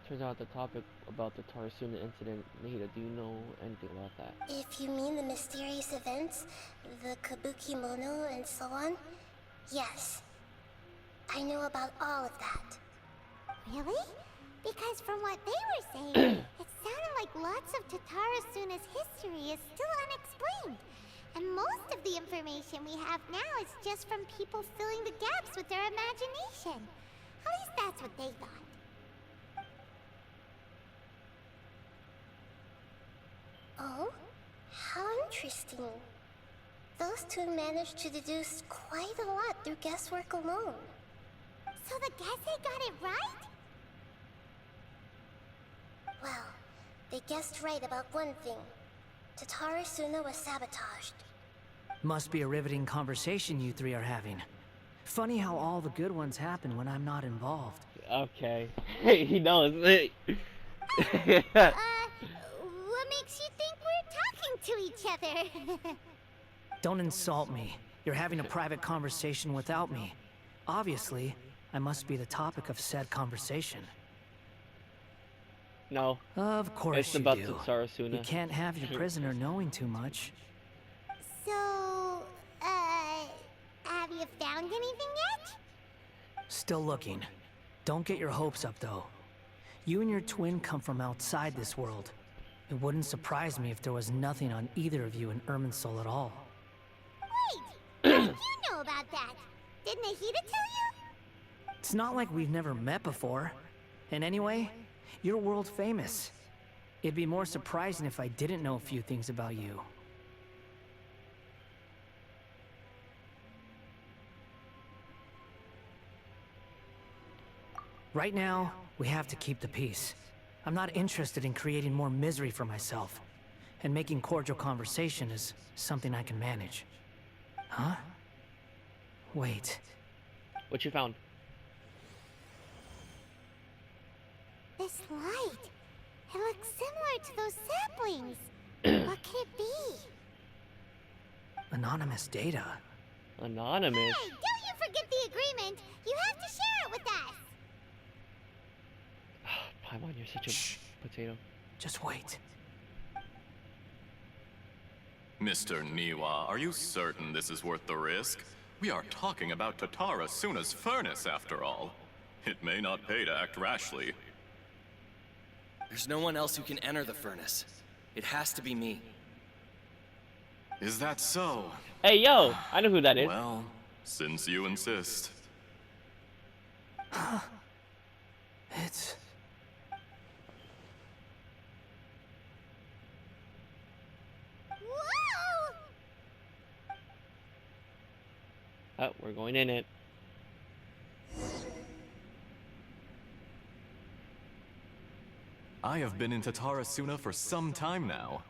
Turns out the topic about the Tarasuna incident, Nahida, do you know anything about that? If you mean the mysterious events, the kabuki mono and so on, yes. I know about all of that. Really? Because from what they were saying, it sounded like lots of Tatarasuna's history is still unexplained. And most of the information we have now is just from people filling the gaps with their imagination. At least that's what they thought. Oh? How interesting. Those two managed to deduce quite a lot through guesswork alone. So the Gese got it right? Well, they guessed right about one thing. Tatarasuna was sabotaged. Must be a riveting conversation you three are having. Funny how all the good ones happen when I'm not involved. Okay. He knows. What makes you think we're talking to each other? Don't insult me. You're having a private conversation without me. Obviously, I must be the topic of said conversation. No. Of course It's you about do. Tatarasuna. You can't have your prisoner knowing too much. So, have you found anything yet? Still looking. Don't get your hopes up, though. You and your twin come from outside this world. It wouldn't surprise me if there was nothing on either of you in Irminsul at all. Wait! How did you know about that? Did Nahida tell you? It's not like we've never met before. And anyway, you're world famous. It'd be more surprising if I didn't know a few things about you. Right now, we have to keep the peace. I'm not interested in creating more misery for myself. And making cordial conversation is something I can manage. Huh? Wait. What you found? This light. It looks similar to those saplings. What could it be? Anonymous data. Anonymous? Hey, don't you forget the agreement. You have to share it with us. Paimon, you're such a potato. Just wait. Mr. Niwa, are you certain this is worth the risk? We are talking about Tatarasuna's furnace, after all. It may not pay to act rashly. There's no one else who can enter the furnace. It has to be me. Is that so? Hey, yo! I know who that is. Well, since you insist. It's... Whoa! Oh, we're going in it. I have been in Tatarasuna for some time now.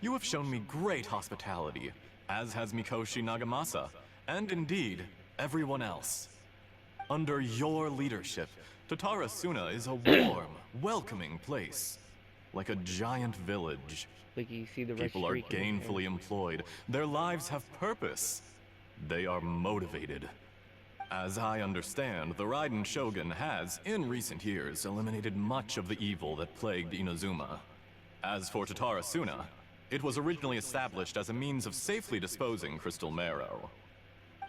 You have shown me great hospitality, as has Mikoshi Nagamasa, and indeed, everyone else. Under your leadership, Tatarasuna is a warm, welcoming place. Like a giant village. Like you see the People are gainfully employed. Their lives have purpose. They are motivated. As I understand, the Raiden Shogun has, in recent years, eliminated much of the evil that plagued Inazuma. As for Tatarasuna, it was originally established as a means of safely disposing crystal marrow.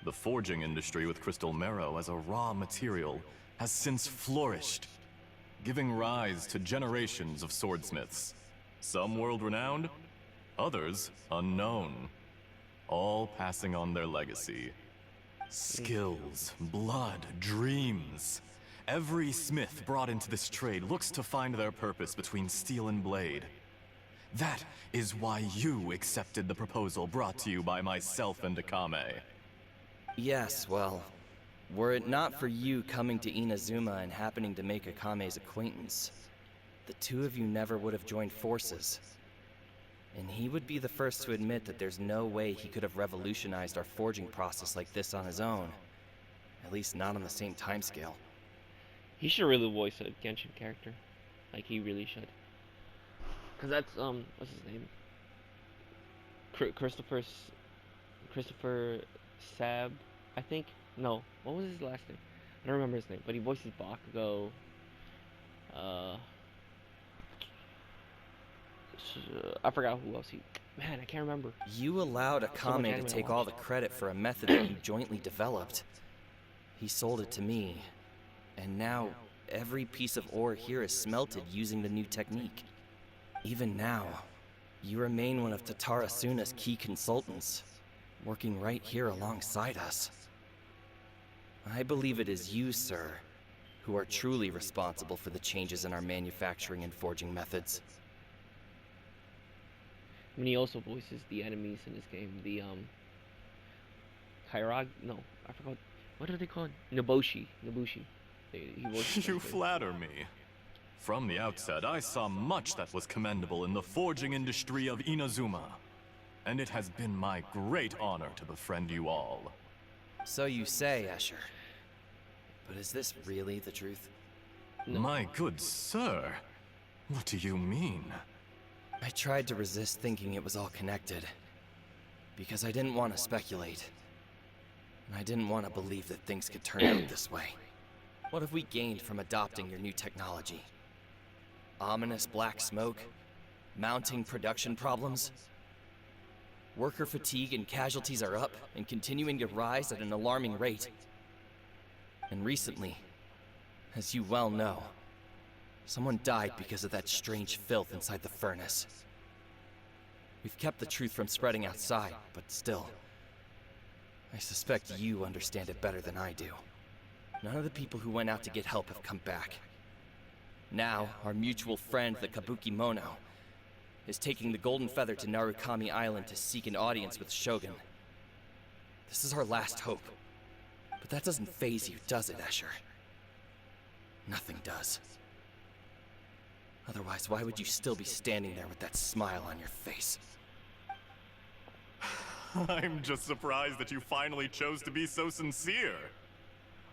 The forging industry with crystal marrow as a raw material has since flourished, giving rise to generations of swordsmiths. Some world-renowned, others unknown, all passing on their legacy. Skills, blood, dreams. Every smith brought into this trade looks to find their purpose between steel and blade. That is why you accepted the proposal brought to you by myself and Akame. Yes, well, were it not for you coming to Inazuma and happening to make Akame's acquaintance, the two of you never would have joined forces. And he would be the first to admit that there's no way he could have revolutionized our forging process like this on his own. At least not on the same timescale. He should really voice a Genshin character. Like, he really should. Cause that's, what's his name? Christopher Sab, I think? No, what was his last name? I don't remember his name, but he voices Bakugo. I forgot who else he. Man, I can't remember. You allowed So much Akame to anime I take all the watched. credit for a method that you jointly developed. He sold it to me, and now every piece of ore here is smelted using the new technique. Even now, you remain one of Tatara Suna's key consultants, working right here alongside us. I believe it is you, sir, who are truly responsible for the changes in our manufacturing and forging methods. I mean, he also voices the enemies in this game. The Kairag. No, I forgot. What are they called? Nobushi. He voices You them. flatter me. From the outset, I saw much that was commendable in the forging industry of Inazuma. And it has been my great honor to befriend you all. So you say, Escher. But is this really the truth? No. My good sir, what do you mean? I tried to resist thinking it was all connected, because I didn't want to speculate. And I didn't want to believe that things could turn out this way. What have we gained from adopting your new technology? Ominous black smoke? Mounting production problems? Worker fatigue and casualties are up and continuing to rise at an alarming rate. And recently, as you well know, someone died because of that strange filth inside the furnace. We've kept the truth from spreading outside, but still, I suspect you understand it better than I do. None of the people who went out to get help have come back. Now, our mutual friend, the Kabuki Mono, is taking the Golden Feather to Narukami Island to seek an audience with Shogun. This is our last hope. But that doesn't faze you, does it, Escher? Nothing does. Otherwise, why would you still be standing there with that smile on your face? I'm just surprised that you finally chose to be so sincere.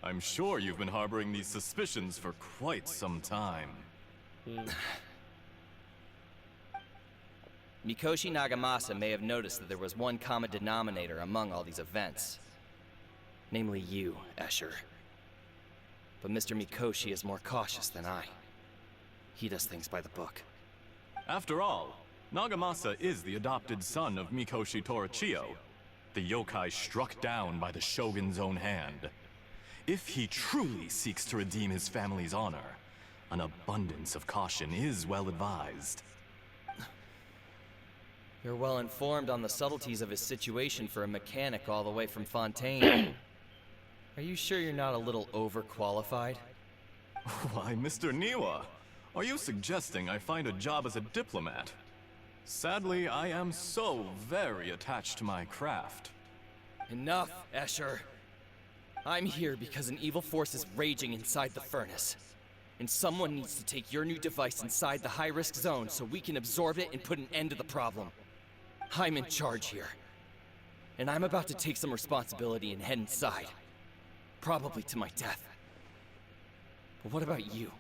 I'm sure you've been harboring these suspicions for quite some time. Mikoshi Nagamasa may have noticed that there was one common denominator among all these events. Namely you, Escher. But Mr. Mikoshi is more cautious than I. He does things by the book. After all, Nagamasa is the adopted son of Mikoshi Torichio, the yokai struck down by the Shogun's own hand. If he truly seeks to redeem his family's honor, an abundance of caution is well advised. You're well informed on the subtleties of his situation for a mechanic all the way from Fontaine. Are you sure you're not a little overqualified? Why, Mr. Niwa, are you suggesting I find a job as a diplomat? Sadly, I am so very attached to my craft. Enough, Escher. I'm here because an evil force is raging inside the furnace. And someone needs to take your new device inside the high-risk zone so we can absorb it and put an end to the problem. I'm in charge here. And I'm about to take some responsibility and head inside. Probably to my death. But what about you?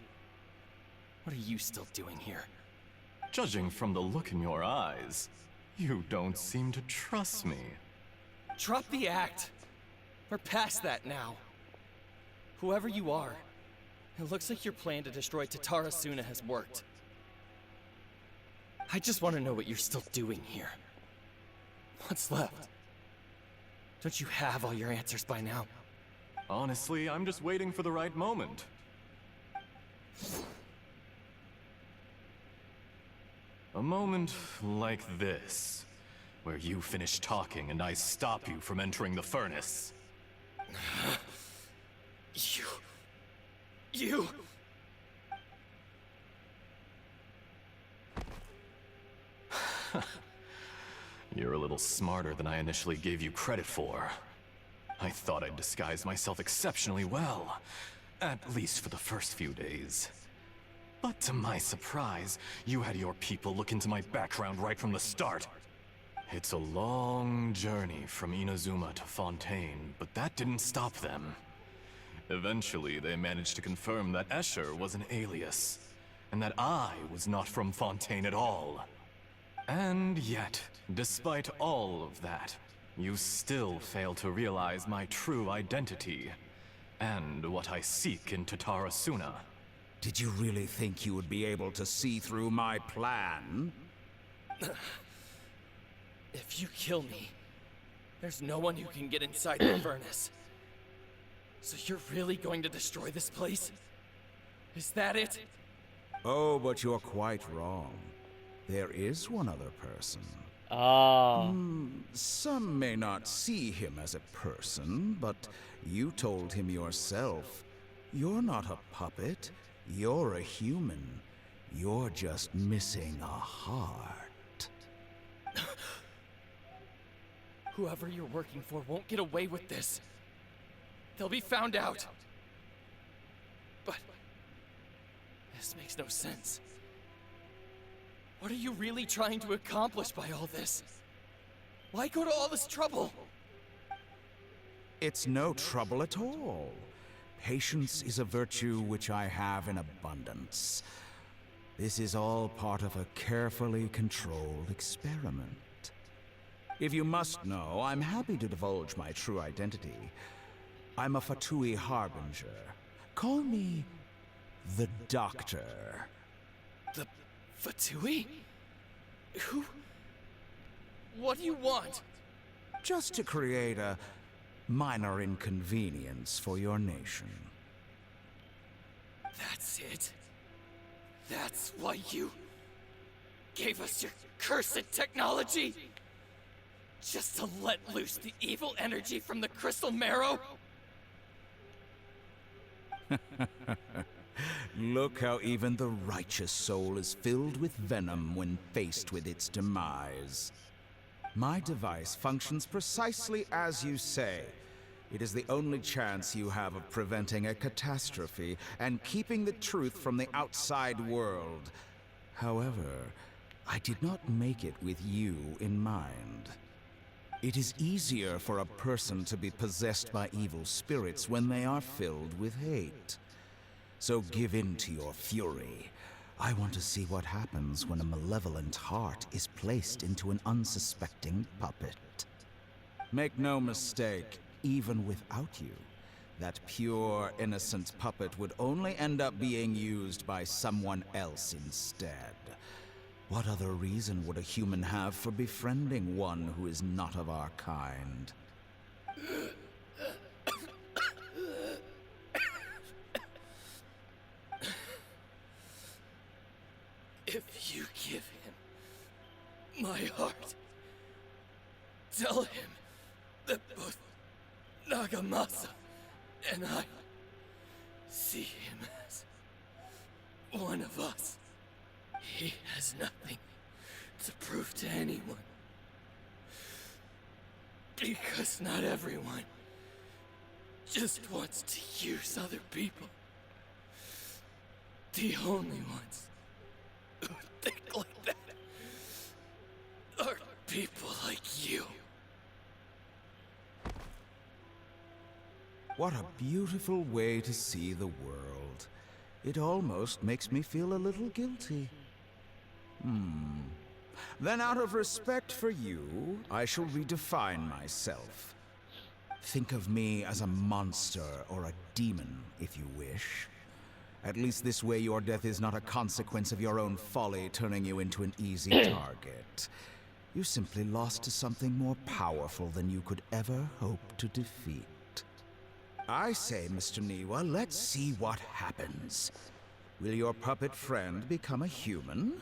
What are you still doing here? Judging from the look in your eyes, you don't seem to trust me. Drop the act! We're past that now. Whoever you are, it looks like your plan to destroy Tatara Suna has worked. I just want to know what you're still doing here. What's left? Don't you have all your answers by now? Honestly, I'm just waiting for the right moment. A moment like this, where you finish talking and I stop you from entering the furnace. You... You're a little smarter than I initially gave you credit for. I thought I'd disguised myself exceptionally well, at least for the first few days. But to my surprise, you had your people look into my background right from the start. It's a long journey from Inazuma to Fontaine, but that didn't stop them. Eventually, they managed to confirm that Escher was an alias, and that I was not from Fontaine at all. And yet, despite all of that, you still fail to realize my true identity, and what I seek in Tatara Suna. Did you really think you would be able to see through my plan? If you kill me, there's no one who can get inside the furnace. So you're really going to destroy this place? Is that it? Oh, but you're quite wrong. There is one other person. Oh. Some may not see him as a person, but you told him yourself. You're not a puppet. You're a human. You're just missing a heart. Whoever you're working for won't get away with this. They'll be found out. But this makes no sense. What are you really trying to accomplish by all this? Why go to all this trouble? It's no trouble at all. Patience is a virtue which I have in abundance. This is all part of a carefully controlled experiment. If you must know, I'm happy to divulge my true identity. I'm a Fatui Harbinger. Call me the Doctor. The Fatui? Who? What do you want? Just to create a minor inconvenience for your nation. That's it? That's why you gave us your cursed technology? Just to let loose the evil energy from the crystal marrow? Look how even the righteous soul is filled with venom when faced with its demise. My device functions precisely as you say. It is the only chance you have of preventing a catastrophe and keeping the truth from the outside world. However, I did not make it with you in mind. It is easier for a person to be possessed by evil spirits when they are filled with hate. So give in to your fury. I want to see what happens when a malevolent heart is placed into an unsuspecting puppet. Make no mistake, even without you, that pure, innocent puppet would only end up being used by someone else instead. What other reason would a human have for befriending one who is not of our kind? If you give him my heart, tell him that both Nagamasa and I see him as one of us. He has nothing to prove to anyone. Because not everyone just wants to use other people. The only ones who think like that are people like you. What a beautiful way to see the world. It almost makes me feel a little guilty. Then out of respect for you, I shall redefine myself. Think of me as a monster or a demon, if you wish. At least this way your death is not a consequence of your own folly turning you into an easy target. You simply lost to something more powerful than you could ever hope to defeat. I say, Mr. Niwa, let's see what happens. Will your puppet friend become a human?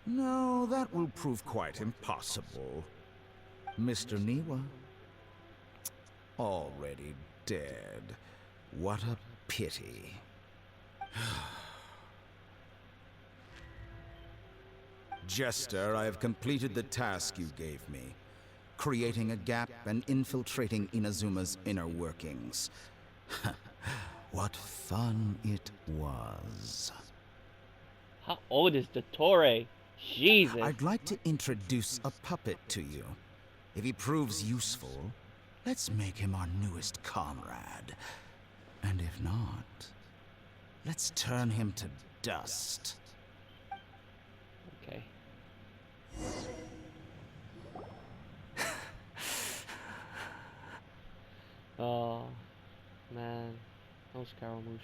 No, that will prove quite impossible. Mr. Niwa? Already dead. What a pity. Jester, I have completed the task you gave me. Creating a gap and infiltrating Inazuma's inner workings. What fun it was. How old is the Torre? Jesus. I'd like to introduce a puppet to you. If he proves useful, let's make him our newest comrade. And if not, let's turn him to dust. Okay. Oh, man. No Scaramouche.